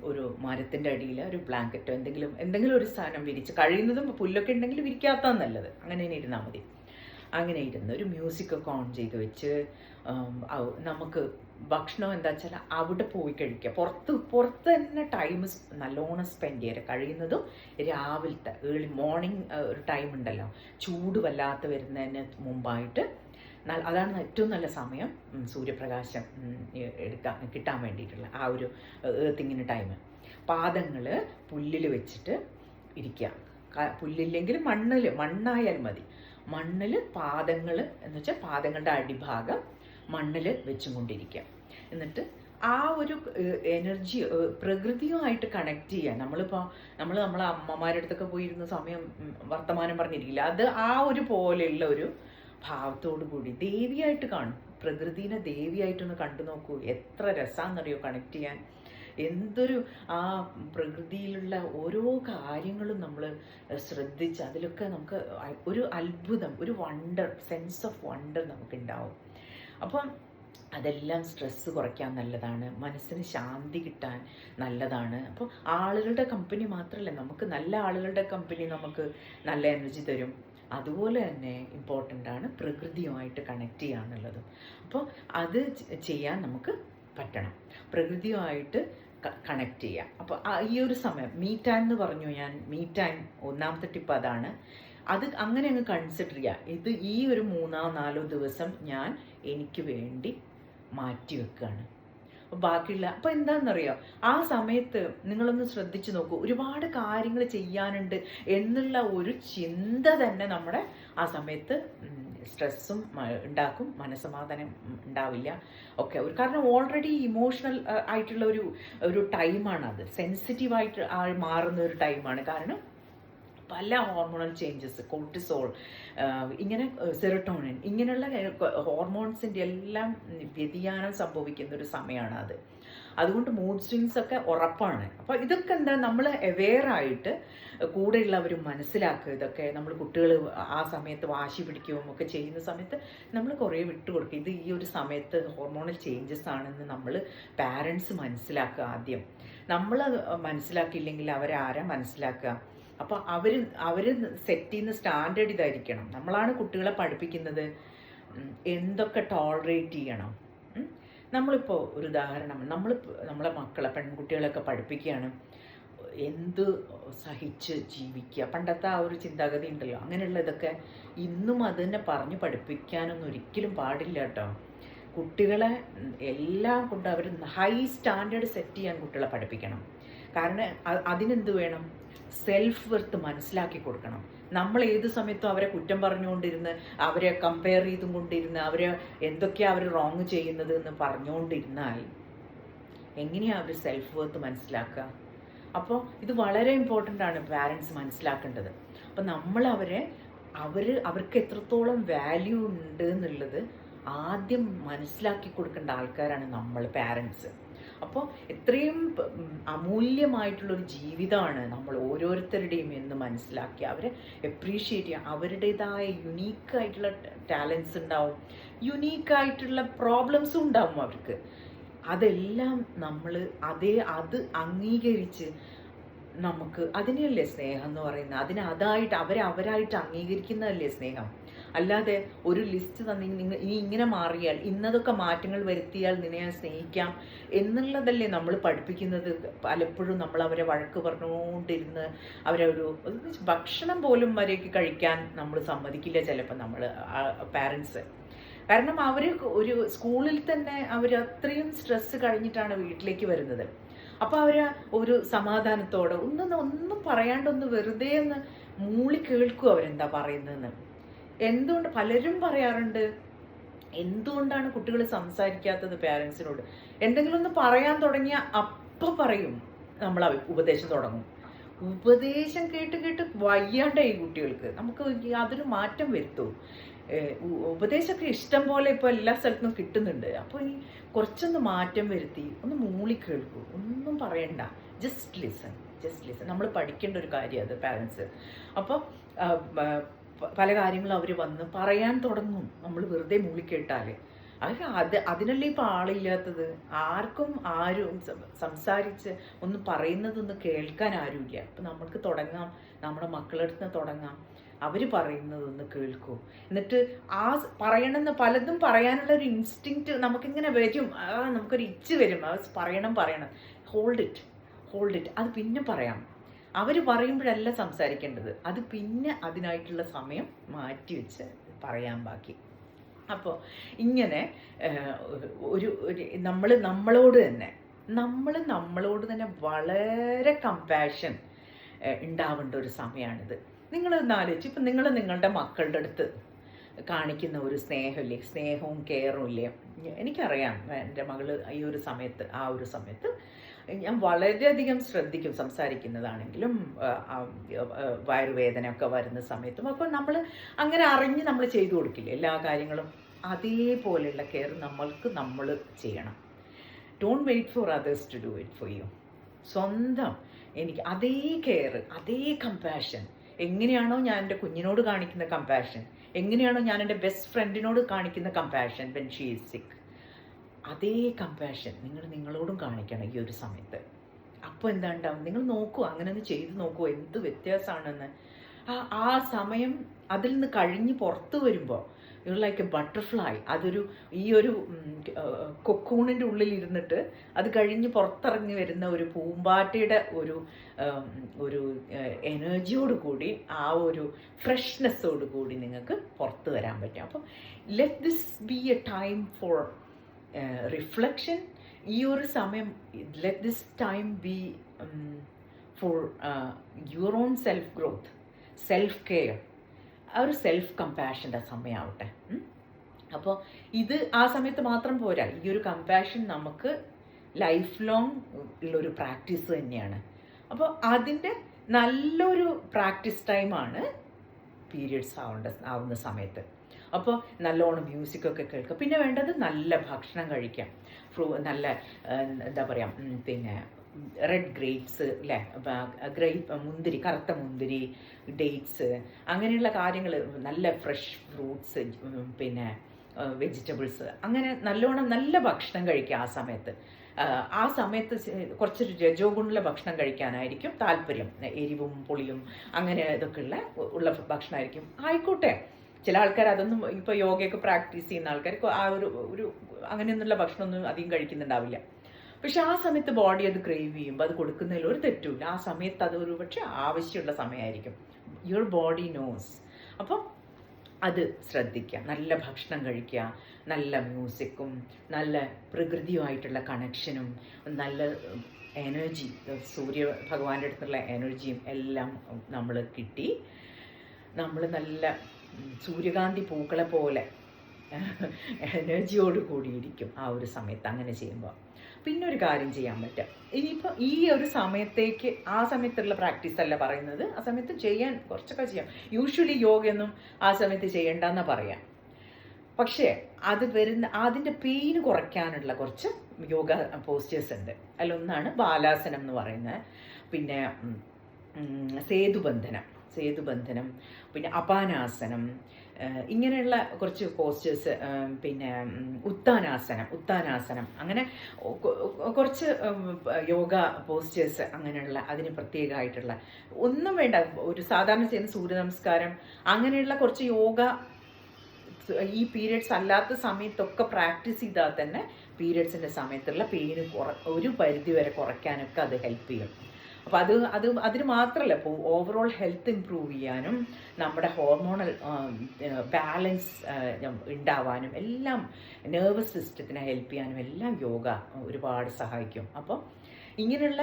ഒരു മരത്തിൻ്റെ അടിയിൽ ഒരു ബ്ലാങ്കറ്റോ എന്തെങ്കിലും ഒരു സാധനം വിരിച്ച്, കഴിയുന്നതും പുല്ലൊക്കെ ഉണ്ടെങ്കിൽ വിരിക്കാത്ത നല്ലത്, അങ്ങനെ തന്നെ ഇരുന്നാൽ മതി. അങ്ങനെ ഇരുന്ന് ഒരു മ്യൂസിക്കൊക്കെ ഓൺ ചെയ്ത് വെച്ച് നമുക്ക് ഭക്ഷണം എന്താ വെച്ചാൽ അവിടെ പോയി കഴിക്കുക. പുറത്ത് തന്നെ ടൈം നല്ലോണം സ്പെൻഡ് ചെയ്യുക. കഴിയുന്നതും രാവിലത്തെ ഏർലി മോർണിംഗ് ഒരു ടൈം ഉണ്ടല്ലോ, ചൂട് വല്ലാത്ത വരുന്നതിന് മുമ്പായിട്ട്, അതാണ് ഏറ്റവും നല്ല സമയം സൂര്യപ്രകാശം കിട്ടാൻ വേണ്ടിയിട്ടുള്ള ആ ഒരു ഏർത്തിങ്ങിന് ടൈം. പാദങ്ങൾ പുല്ലിൽ വെച്ചിട്ട് ഇരിക്കുക. പുല്ലില്ലെങ്കിൽ മണ്ണായാൽ മതി. മണ്ണിൽ പാദങ്ങൾ എന്ന് വെച്ചാൽ പാദങ്ങളുടെ അടിഭാഗം മണ്ണിൽ വെച്ചും കൊണ്ടിരിക്കുക. എന്നിട്ട് ആ ഒരു എനർജി പ്രകൃതിയുമായിട്ട് കണക്ട് ചെയ്യാൻ നമ്മളെ അമ്മമാരുടെ അടുത്തൊക്കെ പോയിരുന്ന സമയം വർത്തമാനം പറഞ്ഞിരിക്കില്ല, അത് ആ ഒരു പോലെയുള്ള ഒരു ഭാവത്തോടു കൂടി ദേവിയായിട്ട് കാണും. പ്രകൃതിനെ ദേവിയായിട്ടൊന്ന് കണ്ടു നോക്കൂ, എത്ര രസമാണെന്നറിയോ കണക്ട് ചെയ്യാൻ. എന്തൊരു ആ പ്രകൃതിയിലുള്ള ഓരോ കാര്യങ്ങളും നമ്മൾ ശ്രദ്ധിച്ച് അതിലൊക്കെ നമുക്ക് ഒരു അത്ഭുതം, ഒരു വണ്ടർ, സെൻസ് ഓഫ് വണ്ടർ നമുക്കുണ്ടാവും. അപ്പം അതെല്ലാം സ്ട്രെസ്സ് കുറയ്ക്കാൻ നല്ലതാണ്, മനസ്സിന് ശാന്തി കിട്ടാൻ നല്ലതാണ്. അപ്പോൾ ആളുകളുടെ കമ്പനി മാത്രമല്ല, നമുക്ക് നല്ല ആളുകളുടെ കമ്പനി നമുക്ക് നല്ല എനർജി തരും. അതുപോലെ തന്നെ ഇമ്പോർട്ടൻ്റ് ആണ് പ്രകൃതിയുമായിട്ട് കണക്ട് ചെയ്യാന്നുള്ളതും. അപ്പോൾ അത് ചെയ്യാൻ നമുക്ക് പറ്റണം, പ്രകൃതിയുമായിട്ട് കണക്ട് ചെയ്യാം. അപ്പോൾ ഈ ഒരു സമയം മീ ടൈം എന്ന് പറഞ്ഞു ഞാൻ, മീ ടൈം ഒന്നാമത്തെ ടിപ്പ് അതാണ്. അത് അങ്ങനെ അങ്ങ് കൺസിഡർ ചെയ്യുക. ഈ ഒരു 3-4 ദിവസം ഞാൻ എനിക്ക് വേണ്ടി മാറ്റി വെക്കുകയാണ്. ബാക്കിയുള്ള അപ്പോൾ എന്താണെന്നറിയോ, ആ സമയത്ത് നിങ്ങളൊന്ന് ശ്രദ്ധിച്ചു നോക്കൂ, ഒരുപാട് കാര്യങ്ങൾ ചെയ്യാനുണ്ട് എന്നുള്ള ഒരു ചിന്ത തന്നെ നമ്മുടെ ആ സമയത്ത് സ്ട്രെസ്സും ഉണ്ടാക്കും, മനസ്സമാധാനം ഉണ്ടാവില്ല ഒക്കെ. കാരണം ഓൾറെഡി ഇമോഷണൽ ആയിട്ടുള്ള ഒരു ടൈമാണത്, സെൻസിറ്റീവായിട്ട് മാറുന്ന ഒരു ടൈമാണ്. കാരണം പല ഹോർമോണൽ ചേഞ്ചസ്, കോർട്ടിസോൾ, ഇങ്ങനെ സെറട്ടോണിൻ, ഇങ്ങനെയുള്ള ഹോർമോൺസിൻ്റെ എല്ലാം വ്യതിയാനം സംഭവിക്കുന്ന ഒരു സമയമാണ് അത്. അതുകൊണ്ട് മൂഡ് സ്വിങ്സ് ഒക്കെ ഉറപ്പാണ്. അപ്പോൾ ഇതൊക്കെ എന്താ, നമ്മൾ അവെയറായിട്ട് കൂടെയുള്ളവരും മനസ്സിലാക്കുക. ഇതൊക്കെ നമ്മൾ കുട്ടികൾ ആ സമയത്ത് വാശി പിടിക്കുകയും ഒക്കെ ചെയ്യുന്ന സമയത്ത് നമ്മൾ കുറേ വിട്ടുകൊടുക്കുക. ഇത് ഈ ഒരു സമയത്ത് ഹോർമോണൽ ചേഞ്ചസ് ആണെന്ന് നമ്മൾ പാരൻസ് മനസ്സിലാക്കുക. ആദ്യം നമ്മൾ മനസ്സിലാക്കിയില്ലെങ്കിൽ അവരാരാ മനസ്സിലാക്കുക? അപ്പോൾ അവർ സെറ്റ് ചെയ്യുന്ന സ്റ്റാൻഡേർഡ് ഇതായിരിക്കണം. നമ്മളാണ് കുട്ടികളെ പഠിപ്പിക്കുന്നത് എന്തൊക്കെ ടോളറേറ്റ് ചെയ്യണം. നമ്മളിപ്പോൾ ഒരു ഉദാഹരണം, നമ്മളെ മക്കളെ പെൺകുട്ടികളൊക്കെ പഠിപ്പിക്കുകയാണ് എന്ത് സഹിച്ച് ജീവിക്കുക. പണ്ടത്തെ ആ ഒരു ചിന്താഗതി ഉണ്ടല്ലോ, അങ്ങനെയുള്ള ഇതൊക്കെ ഇന്നും അത് തന്നെ പറഞ്ഞ് പഠിപ്പിക്കാനൊന്നും ഒരിക്കലും പാടില്ല കേട്ടോ. കുട്ടികളെ എല്ലാം കൊണ്ട് അവർ ഹൈ സ്റ്റാൻഡേർഡ് സെറ്റ് ചെയ്യാൻ കുട്ടികളെ പഠിപ്പിക്കണം. കാരണം അതിനെന്ത് വേണം, സെൽഫ് വെർത്ത് മനസ്സിലാക്കി കൊടുക്കണം. നമ്മൾ ഏത് സമയത്തും അവരെ കുറ്റം പറഞ്ഞുകൊണ്ടിരുന്ന്, അവരെ കമ്പയർ ചെയ്തും കൊണ്ടിരുന്ന്, അവരെ എന്തൊക്കെയാണ് അവർ റോങ് ചെയ്യുന്നത് എന്ന് പറഞ്ഞുകൊണ്ടിരുന്നാൽ എങ്ങനെയാണ് അവർ സെൽഫ് വെർത്ത് മനസ്സിലാക്കുക? അപ്പോൾ ഇത് വളരെ ഇമ്പോർട്ടൻ്റ് ആണ് പാരൻസ് മനസ്സിലാക്കേണ്ടത്. അപ്പം നമ്മൾ അവർക്ക് എത്രത്തോളം വാല്യൂ ഉണ്ട് എന്നുള്ളത് ആദ്യം മനസ്സിലാക്കി കൊടുക്കേണ്ട ആൾക്കാരാണ് നമ്മൾ പാരൻസ്. അപ്പോൾ എത്രയും അമൂല്യമായിട്ടുള്ളൊരു ജീവിതമാണ് നമ്മൾ ഓരോരുത്തരുടെയും എന്ന് മനസ്സിലാക്കി അവരെ എപ്രീഷിയേറ്റ് ചെയ്യുക. അവരുടേതായ യുണീക്കായിട്ടുള്ള ടാലൻസ് ഉണ്ടാവും, യുണീക്കായിട്ടുള്ള പ്രോബ്ലംസും ഉണ്ടാവും അവർക്ക്. അതെല്ലാം നമ്മൾ അത് അംഗീകരിച്ച് നമുക്ക് അതിനെയല്ലേ സ്നേഹം എന്ന് പറയുന്നത്. അതായിട്ട് അവരായിട്ട് അംഗീകരിക്കുന്നതല്ലേ സ്നേഹം. അല്ലാതെ ഒരു ലിസ്റ്റ് നിങ്ങൾ ഇനി ഇങ്ങനെ മാറിയാൽ, ഇന്നതൊക്കെ മാറ്റങ്ങൾ വരുത്തിയാൽ നിന്നെ ഞാൻ സ്നേഹിക്കാം എന്നുള്ളതല്ലേ നമ്മൾ പഠിപ്പിക്കുന്നത്. പലപ്പോഴും നമ്മൾ അവരെ വഴക്ക് പറഞ്ഞുകൊണ്ടിരുന്ന് ഭക്ഷണം പോലും വരേക്ക് കഴിക്കാൻ നമ്മൾ സമ്മതിക്കില്ല ചിലപ്പോൾ നമ്മൾ പാരൻസ്. കാരണം അവർ ഒരു സ്കൂളിൽ തന്നെ അവർ അത്രയും സ്ട്രെസ് കഴിഞ്ഞിട്ടാണ് വീട്ടിലേക്ക് വരുന്നത്. അപ്പോൾ അവർ ഒരു സമാധാനത്തോടെ ഒന്നും പറയാണ്ടൊന്ന് വെറുതെ ഒന്ന് മൂളി കേൾക്കും അവരെന്താ പറയുന്നതെന്ന്. എന്തുകൊണ്ട് പലരും പറയാറുണ്ട്, എന്തുകൊണ്ടാണ് കുട്ടികൾ സംസാരിക്കാത്തത് പാരൻസിനോട്? എന്തെങ്കിലും ഒന്ന് പറയാൻ തുടങ്ങിയാൽ അപ്പം പറയും, നമ്മൾ ഉപദേശം തുടങ്ങും. ഉപദേശം കേട്ട് വയ്യാണ്ടായി കുട്ടികൾക്ക്. നമുക്ക് യാതൊരു മാറ്റം വരുത്തൂ. ഉപദേശമൊക്കെ ഇഷ്ടം പോലെ ഇപ്പോൾ എല്ലാ സ്ഥലത്തും കിട്ടുന്നുണ്ട്. അപ്പോൾ ഈ കുറച്ചൊന്ന് മാറ്റം വരുത്തി ഒന്ന് മൂളി കേൾക്കൂ, ഒന്നും പറയണ്ട, ജസ്റ്റ് ലിസൺ. നമ്മൾ പഠിക്കേണ്ട ഒരു കാര്യം അത് പാരൻസ്. അപ്പോൾ പല കാര്യങ്ങളും അവർ വന്ന് പറയാൻ തുടങ്ങും, നമ്മൾ വെറുതെ മൂളിക്കേട്ടാൽ. അതിനല്ലേ ഇപ്പോൾ ആളില്ലാത്തത്. ആരും സംസാരിച്ച് ഒന്ന് പറയുന്നതൊന്ന് കേൾക്കാൻ ആരുമില്ല. അപ്പം നമുക്ക് തുടങ്ങാം, നമ്മുടെ മക്കളുടെ അടുത്ത് തുടങ്ങാം. അവർ പറയുന്നതൊന്ന് കേൾക്കൂ. എന്നിട്ട് പറയണമെന്ന് പലതും പറയാനുള്ള ഒരു ഇൻസ്റ്റിങ്ക്റ്റ് നമുക്കിങ്ങനെ വരും, നമുക്കൊരു ഇച്ച് വരും, പറയണം. ഹോൾഡ് ഇറ്റ്, അത് പിന്നെ പറയാം. അവർ പറയുമ്പോഴല്ല സംസാരിക്കേണ്ടത്, അത് പിന്നെ അതിനായിട്ടുള്ള സമയം മാറ്റി വെച്ച് പറയാൻ ബാക്കി. അപ്പോൾ ഇങ്ങനെ നമ്മളോട് തന്നെ വളരെ കമ്പാഷൻ ഉണ്ടാവേണ്ട ഒരു സമയമാണിത്. നിങ്ങളൊന്ന് ആലോചിച്ച്, ഇപ്പം നിങ്ങൾ നിങ്ങളുടെ മക്കളുടെ അടുത്ത് കാണിക്കുന്ന ഒരു സ്നേഹമില്ലേ, സ്നേഹവും കെയറും ഇല്ലേ? എനിക്കറിയാം, എൻ്റെ മകൾ ആ ഒരു സമയത്ത് ഞാൻ വളരെയധികം ശ്രദ്ധിക്കും, സംസാരിക്കുന്നതാണെങ്കിലും വയറുവേദനയൊക്കെ വരുന്ന സമയത്തും. അപ്പോൾ നമ്മൾ അങ്ങനെ അറിഞ്ഞ് നമ്മൾ ചെയ്തു കൊടുക്കില്ല എല്ലാ കാര്യങ്ങളും. അതേപോലെയുള്ള കെയർ നമ്മൾ ചെയ്യണം. Don't wait for others to do it for you. സ്വന്തം എനിക്ക് അതേ കെയർ, അതേ കമ്പാഷൻ എങ്ങനെയാണോ ഞാൻ എൻ്റെ കുഞ്ഞിനോട് കാണിക്കുന്ന കമ്പാഷൻ, എങ്ങനെയാണോ ഞാൻ എൻ്റെ ബെസ്റ്റ് ഫ്രണ്ടിനോട് കാണിക്കുന്ന കമ്പാഷൻ വെൻ ഷീ ഈസ് സിക്ക്, അതേ കമ്പാഷൻ നിങ്ങളോടും കാണിക്കണം ഈ ഒരു സമയത്ത്. അപ്പോൾ എന്താ ഉണ്ടാവും, നിങ്ങൾ നോക്കൂ, അങ്ങനെ ഒന്ന് ചെയ്ത് നോക്കൂ എന്ത് വ്യത്യാസമാണെന്ന്. ആ സമയം അതിൽ നിന്ന് കഴിഞ്ഞ് പുറത്ത് വരുമ്പോൾ യു ലൈക്ക് എ ബട്ടർഫ്ലൈ. ഈ ഒരു കൊക്കൂണിൻ്റെ ഉള്ളിലിരുന്നിട്ട് അത് കഴിഞ്ഞ് പുറത്തിറങ്ങി വരുന്ന ഒരു പൂമ്പാറ്റയുടെ ഒരു എനർജിയോട് കൂടി, ആ ഒരു ഫ്രഷ്നെസ്സോട് കൂടി നിങ്ങൾക്ക് പുറത്ത് വരാൻ പറ്റും. അപ്പം let this B A time for reflection. ഈ ഒരു സമയം let this time B for your own self growth, self care, ആ ഒരു സെൽഫ് കമ്പാഷൻ്റെ സമയമാവട്ടെ. അപ്പോൾ ആ സമയത്ത് മാത്രം പോരാ, ഈ ഒരു കമ്പാഷൻ നമുക്ക് ലൈഫ് ലോങ് ഉള്ളൊരു പ്രാക്ടീസ് തന്നെയാണ്. അപ്പോൾ അതിൻ്റെ നല്ലൊരു പ്രാക്ടീസ് ടൈമാണ് പീരിയഡ്സ് ആവുന്ന സമയത്ത്. അപ്പോൾ നല്ലോണം മ്യൂസിക്കൊക്കെ കേൾക്കുക. പിന്നെ വേണ്ടത് നല്ല ഭക്ഷണം കഴിക്കാം. നല്ല എന്താ പറയുക, പിന്നെ റെഡ് ഗ്രേപ്സ് അല്ലേ, മുന്തിരി, കറുത്ത മുന്തിരി, ഡേറ്റ്സ്, അങ്ങനെയുള്ള കാര്യങ്ങൾ, നല്ല ഫ്രഷ് ഫ്രൂട്ട്സ്, പിന്നെ വെജിറ്റബിൾസ്, അങ്ങനെ നല്ലോണം നല്ല ഭക്ഷണം കഴിക്കുക ആ സമയത്ത് കുറച്ചൊരു രജോ ഗുണമുള്ള ഭക്ഷണം കഴിക്കാനായിരിക്കും താല്പര്യം. എരിവും പുളിയും അങ്ങനെ ഇതൊക്കെ ഉള്ള ഭക്ഷണമായിരിക്കും. ആയിക്കോട്ടെ, ചില ആൾക്കാർ അതൊന്നും, ഇപ്പോൾ യോഗയൊക്കെ പ്രാക്ടീസ് ചെയ്യുന്ന ആൾക്കാർക്ക് ആ ഒരു അങ്ങനെയൊന്നുള്ള ഭക്ഷണമൊന്നും അധികം കഴിക്കുന്നുണ്ടാവില്ല. പക്ഷെ ആ സമയത്ത് ബോഡി അത് ക്രേവ് ചെയ്യുമ്പോൾ അത് കൊടുക്കുന്നതിൽ ഒരു തെറ്റുമില്ല. ആ സമയത്ത് അതൊരു പക്ഷേ ആവശ്യമുള്ള സമയമായിരിക്കും. Your body knows. അപ്പം അത് ശ്രദ്ധിക്കുക, നല്ല ഭക്ഷണം കഴിക്കുക, നല്ല മ്യൂസിക്കും നല്ല പ്രകൃതിയുമായിട്ടുള്ള കണക്ഷനും നല്ല എനർജി, സൂര്യ ഭഗവാന്റെ അടുത്തുള്ള എനർജിയും എല്ലാം നമ്മൾ കിട്ടി, നമ്മൾ നല്ല സൂര്യകാന്തി പൂക്കളെ പോലെ എനർജിയോട് കൂടിയിരിക്കും ആ ഒരു സമയത്ത് അങ്ങനെ ചെയ്യുമ്പോൾ. പിന്നെ ഒരു കാര്യം ചെയ്യാൻ പറ്റും, ഇനിയിപ്പോൾ ഈ ഒരു സമയത്തേക്ക്, ആ സമയത്തുള്ള പ്രാക്ടീസ് അല്ല പറയുന്നത്, ആ സമയത്ത് കുറച്ചൊക്കെ ചെയ്യാം. യൂഷ്വലി യോഗയൊന്നും ആ സമയത്ത് ചെയ്യണ്ടെന്നാണ് പറയാം. പക്ഷേ അതിൻ്റെ പെയിന് കുറയ്ക്കാനുള്ള കുറച്ച് യോഗ പോസ്റ്റേഴ്സ് ഉണ്ട്. അതിലൊന്നാണ് ബാലാസനം എന്ന് പറയുന്നത്, പിന്നെ സേതുബന്ധനം, പിന്നെ അപാനാസനം, ഇങ്ങനെയുള്ള കുറച്ച് പോസ്റ്റേഴ്സ്, പിന്നെ ഉത്താനാസനം, അങ്ങനെ കുറച്ച് യോഗ പോസ്റ്റേഴ്സ്, അങ്ങനെയുള്ള അതിന് പ്രത്യേകമായിട്ടുള്ള ഒന്നും വേണ്ട, ഒരു സാധാരണ ചെയ്യുന്ന സൂര്യ നമസ്കാരം, അങ്ങനെയുള്ള കുറച്ച് യോഗ ഈ പീരിയഡ്സ് അല്ലാത്ത സമയത്തൊക്കെ പ്രാക്ടീസ് ചെയ്താൽ തന്നെ പീരിയഡ്സിൻ്റെ സമയത്തുള്ള പെയിന് ഒരു പരിധി വരെ കുറയ്ക്കാനൊക്കെ അത് ഹെൽപ്പ് ചെയ്യും. അപ്പോൾ അതിന് മാത്രമല്ല, ഇപ്പോൾ ഓവറോൾ ഹെൽത്ത് ഇമ്പ്രൂവ് ചെയ്യാനും നമ്മുടെ ഹോർമോണൽ ബാലൻസ് ഉണ്ടാവാനും എല്ലാം, നെർവസ് സിസ്റ്റത്തിനെ ഹെൽപ്പ് ചെയ്യാനും എല്ലാം യോഗ ഒരുപാട് സഹായിക്കും. അപ്പോൾ ഇങ്ങനെയുള്ള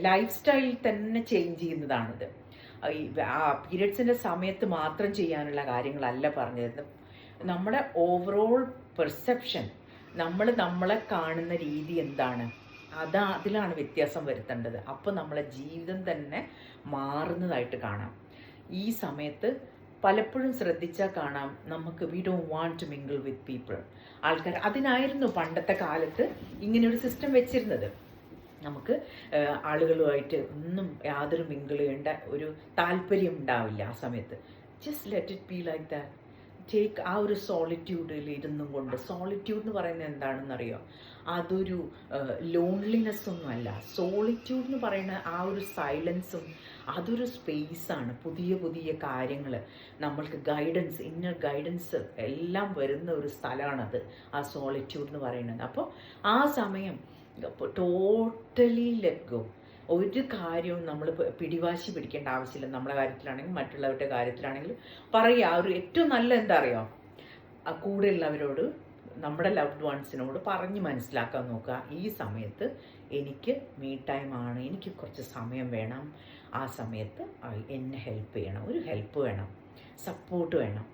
ലൈഫ് സ്റ്റൈൽ തന്നെ ചേഞ്ച് ചെയ്യുന്നതാണിത്. ആ പീരിയഡ്സിൻ്റെ സമയത്ത് മാത്രം ചെയ്യാനുള്ള കാര്യങ്ങളല്ല പറഞ്ഞത്. നമ്മുടെ ഓവറോൾ പെർസെപ്ഷൻ, നമ്മളെ കാണുന്ന രീതി എന്താണ്, അതിലാണ് വ്യത്യാസം വരുത്തേണ്ടത്. അപ്പോൾ നമ്മളെ ജീവിതം തന്നെ മാറുന്നതായിട്ട് കാണാം. ഈ സമയത്ത് പലപ്പോഴും ശ്രദ്ധിച്ചാൽ കാണാം, നമുക്ക് we don't want to mingle with people. ആൾക്കാർ അതിനായിരുന്നു പണ്ടത്തെ കാലത്ത് ഇങ്ങനെയൊരു സിസ്റ്റം വെച്ചിരുന്നത്. നമുക്ക് ആളുകളുമായിട്ട് ഒന്നും യാതൊരു മിങ്കിൾ ചെയ്യേണ്ട ഒരു താല്പര്യം ഉണ്ടാവില്ല ആ സമയത്ത്. Just let it be like that. Take ആ ഒരു സോളിറ്റ്യൂഡിൽ ഇരുന്നും കൊണ്ട്, സോളിറ്റ്യൂഡ് എന്ന് പറയുന്നത് എന്താണെന്നറിയോ, അതൊരു ലോൺലിനെസ് ഒന്നുമല്ല. സോളിറ്റ്യൂഡ് എന്ന് പറയുന്ന ആ ഒരു സൈലൻസും അതൊരു സ്പേസാണ്. പുതിയ കാര്യങ്ങൾ, നമ്മൾക്ക് ഗൈഡൻസ്, ഇന്നർ ഗൈഡൻസ് എല്ലാം വരുന്ന ഒരു സ്ഥലമാണത്, ആ സോളിറ്റ്യൂഡ് എന്ന് പറയുന്നത്. അപ്പോൾ ആ സമയം ടോട്ടലി ലെറ്റ് ഗോ. ഒരു കാര്യവും നമ്മൾ പിടിവാശി പിടിക്കേണ്ട ആവശ്യമില്ല. നമ്മളെ കാര്യത്തിലാണെങ്കിലും മറ്റുള്ളവരുടെ കാര്യത്തിലാണെങ്കിലും പറയുക. ഒരു ഏറ്റവും നല്ല എന്താ അറിയോ, കൂടെയുള്ളവരോട്, നമ്മുടെ ലവ്ഡ് വൺസിനോട് പറഞ്ഞ് മനസ്സിലാക്കാൻ നോക്കുക. ഈ സമയത്ത് എനിക്ക് മീ ടൈമാണ്, എനിക്ക് കുറച്ച് സമയം വേണം, ആ സമയത്ത് എന്നെ ഹെൽപ്പ് ചെയ്യണം, ഒരു ഹെൽപ്പ് വേണം, സപ്പോർട്ട് വേണം.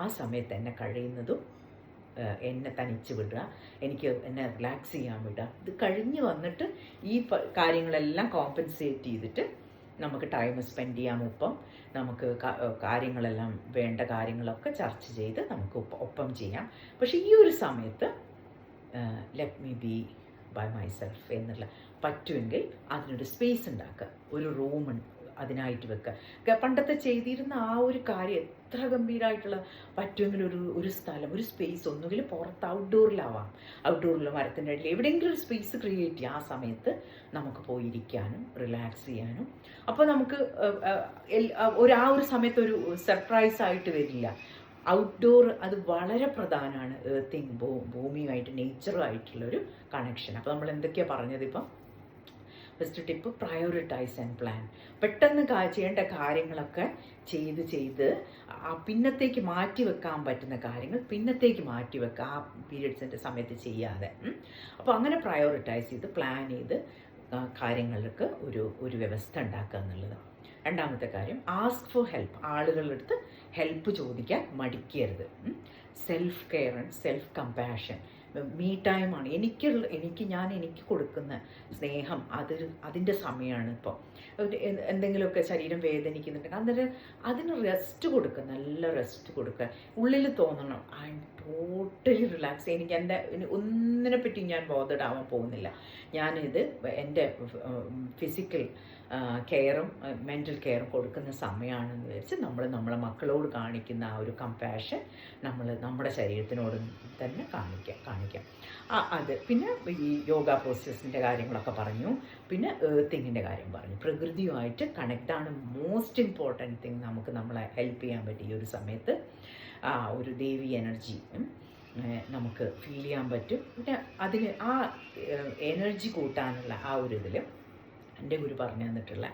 ആ സമയത്ത് എന്നെ കഴിയുന്നതും എന്നെ തനിച്ച് വിടുക, എനിക്ക് എന്നെ റിലാക്സ് ചെയ്യാൻ വിടുക. ഇത് കഴിഞ്ഞ് വന്നിട്ട് ഈ കാര്യങ്ങളെല്ലാം കോമ്പൻസേറ്റ് ചെയ്തിട്ട് നമുക്ക് ടൈം സ്പെൻഡ് ചെയ്യാം. ഒപ്പം നമുക്ക് കാര്യങ്ങളെല്ലാം, വേണ്ട കാര്യങ്ങളൊക്കെ ചർച്ച ചെയ്ത് നമുക്ക് ഒപ്പം ചെയ്യാം. പക്ഷേ ഈ ഒരു സമയത്ത് let me be by myself എന്നുള്ള പറ്റുമെങ്കിൽ അതിനൊരു സ്പേസ് ഉണ്ടാക്കുക, ഒരു റൂം അതിനായിട്ട് വെക്കുക. പണ്ടത്തെ ചെയ്തിരുന്ന ആ ഒരു കാര്യം എത്ര ഗംഭീരമായിട്ടുള്ള, പറ്റുമെങ്കിൽ ഒരു സ്ഥലം, ഒരു സ്പേസ്, ഒന്നുകിൽ പുറത്ത് ഔട്ട്ഡോറിലോ മരത്തിൻ്റെ ഇടയിൽ എവിടെയെങ്കിലും ഒരു സ്പേസ് ക്രിയേറ്റ് ചെയ്യുക. ആ സമയത്ത് നമുക്ക് പോയിരിക്കാനും റിലാക്സ് ചെയ്യാനും. അപ്പോൾ നമുക്ക് ആ ഒരു സമയത്ത് ഒരു സർപ്രൈസ് ആയിട്ട് വരില്ല. ഔട്ട്ഡോർ അത് വളരെ പ്രധാനമാണ്. എർത്തിങ്, ഭൂമിയുമായിട്ട്, നേച്ചറുമായിട്ടുള്ളൊരു കണക്ഷൻ. അപ്പോൾ നമ്മൾ എന്തൊക്കെയാണ് പറഞ്ഞത് ഇപ്പം? First tip, prioritise and plan. പെട്ടെന്ന് ചെയ്യേണ്ട കാര്യങ്ങളൊക്കെ ചെയ്ത് പിന്നത്തേക്ക് മാറ്റി വെക്കാൻ പറ്റുന്ന കാര്യങ്ങൾ പിന്നത്തേക്ക് മാറ്റി വെക്കുക, ആ പീരിയഡ്സിൻ്റെ സമയത്ത് ചെയ്യാതെ. അപ്പോൾ അങ്ങനെ പ്രയോറിറ്റൈസ് ചെയ്ത് പ്ലാൻ ചെയ്ത് കാര്യങ്ങൾക്ക് ഒരു വ്യവസ്ഥ ഉണ്ടാക്കുക എന്നുള്ളത്. രണ്ടാമത്തെ കാര്യം, ആസ്ക് ഫോർ ഹെൽപ്പ്. ആളുകളുടെ അടുത്ത് ഹെൽപ്പ് ചോദിക്കാൻ മടിക്കരുത്. Self care and self compassion. Me ടൈമാണ്. എനിക്ക് കൊടുക്കുന്ന സ്നേഹം അതിൻ്റെ സമയമാണ്. ഇപ്പോൾ എന്തെങ്കിലുമൊക്കെ ശരീരം വേദനിക്കുന്നുണ്ടെങ്കിൽ അതിന് റെസ്റ്റ് കൊടുക്കുക, നല്ല റെസ്റ്റ് കൊടുക്കുക. ഉള്ളിൽ തോന്നണം ഐ എം ടോട്ടലി റിലാക്സ്. ഒന്നിനെ പറ്റി ഞാൻ ബോധഡ് ആവാൻ പോകുന്നില്ല. ഞാനിത് എൻ്റെ ഫിസിക്കൽ കെയറും മെൻ്റൽ കെയറും കൊടുക്കുന്ന സമയമാണെന്ന് വിചാരിച്ച് നമ്മളെ മക്കളോട് കാണിക്കുന്ന ആ ഒരു കമ്പാഷൻ നമ്മുടെ ശരീരത്തിനോട് തന്നെ കാണിക്കാം. അത് പിന്നെ ഈ യോഗ പ്രോസസ്സിൻ്റെ കാര്യങ്ങളൊക്കെ പറഞ്ഞു. പിന്നെ എർത്തിങ്ങിൻ്റെ കാര്യം പറഞ്ഞു. പ്രകൃതിയുമായിട്ട് കണക്റ്റാണ് മോസ്റ്റ് ഇമ്പോർട്ടൻറ്റ് തിങ്. നമ്മളെ ഹെൽപ്പ് ചെയ്യാൻ പറ്റും ഈ ഒരു സമയത്ത്. ഒരു ദേവി എനർജി നമുക്ക് ഫീൽ ചെയ്യാൻ പറ്റും. പിന്നെ അതിന് ആ എനർജി കൂട്ടാനുള്ള ആ ഒരു ഇതിൽ എൻ്റെ ഗുരു പറഞ്ഞു തന്നിട്ടുള്ള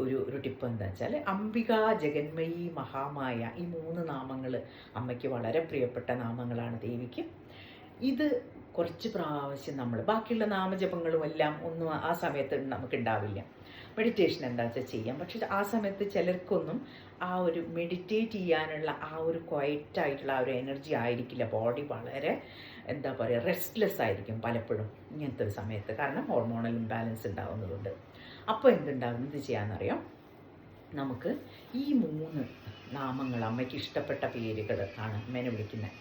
ഒരു ടിപ്പ് എന്താ വെച്ചാൽ, അംബിക, ജഗന്മയി, മഹാമായ, ഈ 3 നാമങ്ങൾ അമ്മയ്ക്ക് വളരെ പ്രിയപ്പെട്ട നാമങ്ങളാണ് ദേവിക്ക്. ഇത് കുറച്ച് പ്രാവശ്യം ബാക്കിയുള്ള നാമജപങ്ങളും എല്ലാം ഒന്നും ആ സമയത്ത് നമുക്കുണ്ടാവില്ല. മെഡിറ്റേഷൻ എന്താ വെച്ചാൽ ചെയ്യാം. പക്ഷേ ആ സമയത്ത് ചിലർക്കൊന്നും ആ ഒരു മെഡിറ്റേറ്റ് ചെയ്യാനുള്ള ആ ഒരു ക്വയറ്റായിട്ടുള്ള ആ ഒരു എനർജി ആയിരിക്കില്ല. ബോഡി വളരെ എന്താ പറയുക, റെസ്റ്റ്ലെസ് ആയിരിക്കും പലപ്പോഴും ഇങ്ങനത്തെ ഒരു സമയത്ത്. കാരണം ഹോർമോണൽ ഇംബാലൻസ് ഉണ്ടാകുന്നതുകൊണ്ട്. അപ്പോൾ എന്തുണ്ടാകും, ഇത് ചെയ്യാമെന്നറിയാം. നമുക്ക് ഈ 3 നാമങ്ങൾ, അമ്മയ്ക്ക് ഇഷ്ടപ്പെട്ട പേരുകൾ ആണ് അമ്മേനെ വിളിക്കുന്നത്.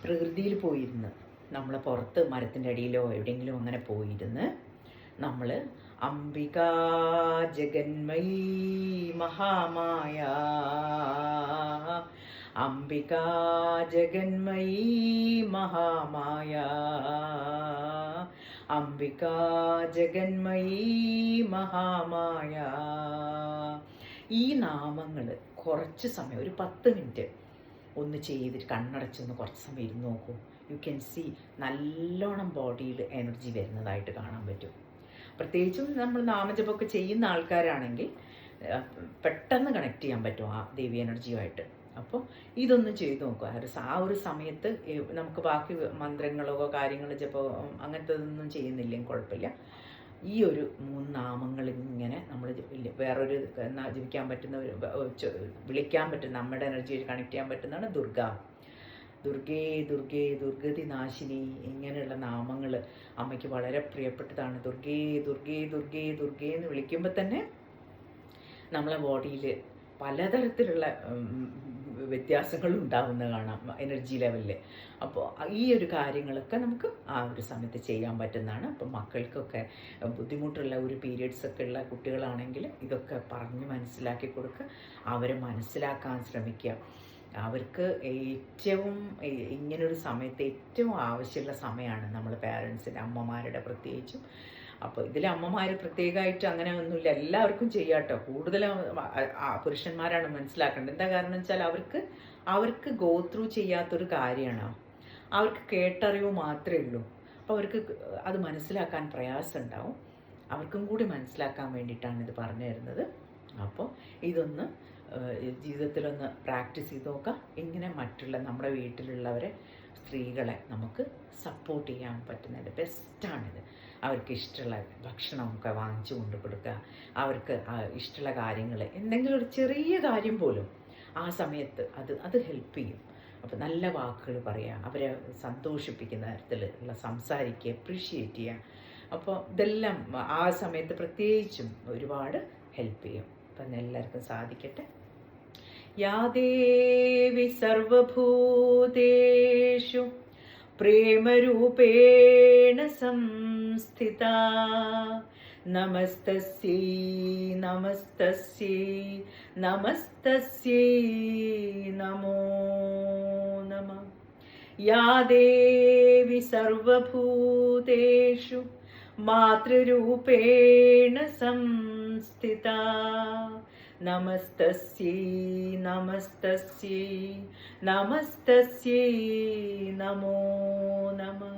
പ്രകൃതിയിൽ പോയിരുന്ന് നമ്മൾ പുറത്ത് മരത്തിൻ്റെ അടിയിലോ എവിടെയെങ്കിലും അങ്ങനെ പോയിരുന്ന് നമ്മൾ അംബികാ ജഗന്മയീ മഹാമായ, അംബികാ ജഗന്മയീ മഹാമായ, അംബികാ ജഗന്മയീ മഹാമായ, ഈ നാമങ്ങൾ കുറച്ച് സമയം, ഒരു 10 മിനിറ്റ് ഒന്ന് ചെയ്തിട്ട് കണ്ണടച്ചൊന്ന് കുറച്ച് സമയം ഇരുന്ന് നോക്കൂ. യു ക്യാൻ സീ നല്ലോണം ബോഡിയിൽ എനർജി വരുന്നതായിട്ട് കാണാൻ പറ്റും. പ്രത്യേകിച്ചും നമ്മൾ നാമജപമൊക്കെ ചെയ്യുന്ന ആൾക്കാരാണെങ്കിൽ പെട്ടെന്ന് കണക്ട് ചെയ്യാൻ പറ്റും ആ ദേവി എനർജിയുമായിട്ട്. അപ്പോൾ ഇതൊന്നും ചെയ്ത് നോക്കുക. ആ ഒരു സമയത്ത് നമുക്ക് ബാക്കി മന്ത്രങ്ങളോ കാര്യങ്ങളോ ജപോ അങ്ങനത്തെ ഒന്നും ചെയ്യുന്നില്ലെങ്കിൽ കുഴപ്പമില്ല. ഈ ഒരു 3 നാമങ്ങൾ ഇങ്ങനെ നമ്മൾ വേറൊരു ജപിക്കാൻ പറ്റുന്ന വിളിക്കാൻ പറ്റുന്ന നമ്മുടെ എനർജി കണക്ട് ചെയ്യാൻ പറ്റുന്നതാണ് ദുർഗേ ദുർഗേ ദുർഗതി നാശിനി. ഇങ്ങനെയുള്ള നാമങ്ങൾ അമ്മയ്ക്ക് വളരെ പ്രിയപ്പെട്ടതാണ്. ദുർഗേ ദുർഗേ ദുർഗേ ദുർഗേ എന്ന് വിളിക്കുമ്പോൾ തന്നെ നമ്മളെ ബോഡിയിൽ പലതരത്തിലുള്ള വ്യത്യാസങ്ങളും ഉണ്ടാകുന്നത് കാണാം എനർജി ലെവലിൽ. അപ്പോൾ ഈ ഒരു കാര്യങ്ങളൊക്കെ നമുക്ക് ആ ഒരു സമയത്ത് ചെയ്യാൻ പറ്റുന്നതാണ്. അപ്പം മക്കൾക്കൊക്കെ ബുദ്ധിമുട്ടുള്ള ഒരു പീരിയഡ്സൊക്കെ ഉള്ള കുട്ടികളാണെങ്കിൽ ഇതൊക്കെ പറഞ്ഞ് മനസ്സിലാക്കി കൊടുക്കുക, അവരെ മനസ്സിലാക്കാൻ ശ്രമിക്കുക. അവർക്ക് ഏറ്റവും ഇങ്ങനൊരു സമയത്ത് ഏറ്റവും ആവശ്യമുള്ള സമയമാണ് നമ്മൾ പേരൻസിൻ്റെ, അമ്മമാരുടെ പ്രത്യേകിച്ചും. അപ്പോൾ ഇതിൽ അമ്മമാർ പ്രത്യേകമായിട്ട് അങ്ങനെ ഒന്നുമില്ല, എല്ലാവർക്കും ചെയ്യാം കേട്ടോ. കൂടുതലും പുരുഷന്മാരാണ് മനസ്സിലാക്കേണ്ടത്. എന്താ കാരണം വെച്ചാൽ അവർക്ക് ഗോ ത്രൂ ചെയ്യാത്തൊരു കാര്യമാണ്, അവർക്ക് കേട്ടറിവ് മാത്രമേ ഉള്ളൂ. അപ്പോൾ അവർക്ക് അത് മനസ്സിലാക്കാൻ പ്രയാസം ഉണ്ടാവും. അവർക്കും കൂടി മനസ്സിലാക്കാൻ വേണ്ടിയിട്ടാണ് ഇത് പറഞ്ഞു തരുന്നത്. അപ്പോൾ ഇതൊന്ന് ജീവിതത്തിലൊന്ന് പ്രാക്ടീസ് ചെയ്ത് നോക്കാം. ഇങ്ങനെ മറ്റുള്ള നമ്മുടെ വീട്ടിലുള്ളവരെ, സ്ത്രീകളെ നമുക്ക് സപ്പോർട്ട് ചെയ്യാൻ പറ്റുന്നതിൻ്റെ ബെസ്റ്റാണിത്. അവർക്ക് ഇഷ്ടമുള്ള ഭക്ഷണമൊക്കെ വാങ്ങിച്ചു കൊണ്ട് കൊടുക്കുക, അവർക്ക് ഇഷ്ടമുള്ള കാര്യങ്ങൾ, എന്തെങ്കിലും ഒരു ചെറിയ കാര്യം പോലും ആ സമയത്ത് അത് ഹെൽപ്പ് ചെയ്യും. അപ്പോൾ നല്ല വാക്കുകൾ പറയുക, അവരെ സന്തോഷിപ്പിക്കുന്ന തരത്തിലുള്ള സംസാരിക്കുക, അപ്രീഷിയേറ്റ് ചെയ്യുക. അപ്പോൾ ഇതെല്ലാം ആ സമയത്ത് പ്രത്യേകിച്ചും ഒരുപാട് ഹെൽപ്പ് ചെയ്യും. അപ്പം എല്ലാവർക്കും സാധിക്കട്ടെ. യാ ദേവി സർവഭൂതേഷു പ്രേമരൂപേണ സംസ്ഥിതാ, നമസ്തസ്യൈ നമസ്തസ്യൈ നമസ്തസ്യൈ നമോ നമഃ. യാ ദേവി സർവഭൂതേഷു മാതൃരൂപേണ സംസ്ഥിതാ, നമസ്തസ്യൈ നമസ്തസ്യൈ നമസ്തസ്യൈ നമോ നമഃ.